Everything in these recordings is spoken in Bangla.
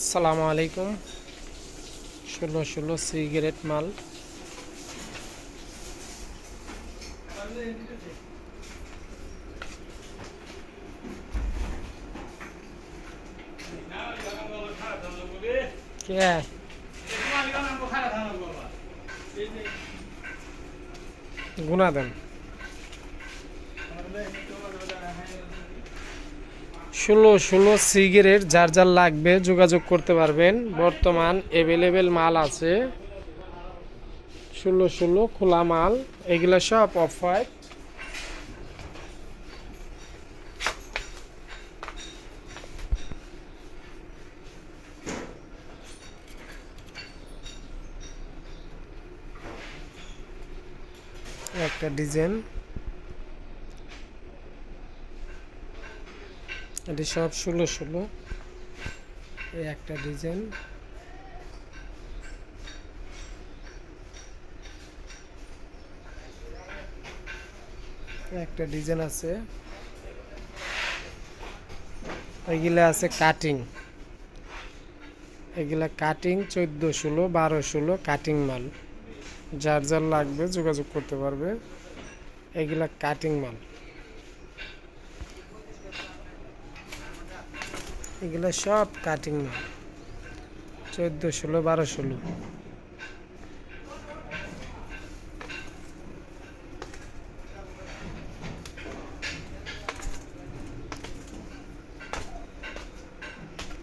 আসসালামু আলাইকুম। 16 সিগারেট মাল। কে গুনা দেন? 16 সিগারেট যার যার লাগবে যোগাযোগ করতে পারবেন। বর্তমান অ্যাভেলেবেল মাল আছে। 16 খোলা মাল, এগুলা সব অফ হোয়াইট। একটা ডিজাইন, এটি সব 16। এই একটা ডিজাইন, একটা ডিজাইন আছে। এগুলা আছে কাটিং, এগুলা কাটিং 14, 16, 12, 16 কাটিং মাল। যার যার লাগবে যোগাযোগ করতে পারবে। এগুলা কাটিং মাল, এগুলা সব কাটিং মাল 14, 16, 12, 16।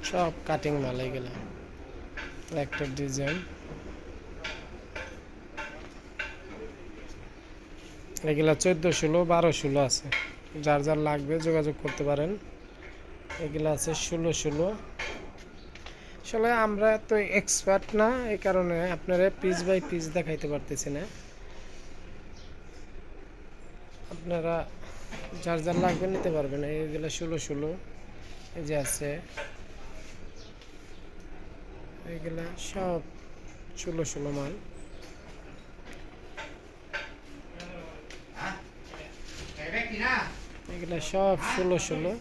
সব কাটিং মাল এগুলা। একটা ডিজাইন, এগুলা 14, 16, 12, 16 আছে। যার যার লাগবে যোগাযোগ করতে পারেন। এগুলা আছে 16, 16। আসলে আমরা তো এক্সপার্ট না, এই কারণে আপনারা পিস বাই পিস দেখাইতে পারতেছি না। আপনারা যার যার লাগবে নিতে পারবেন। এইগুলা 16, 16 এই যে আছে, এগুলা সব 16, 16 মাল। এগুলা সব 16, 16।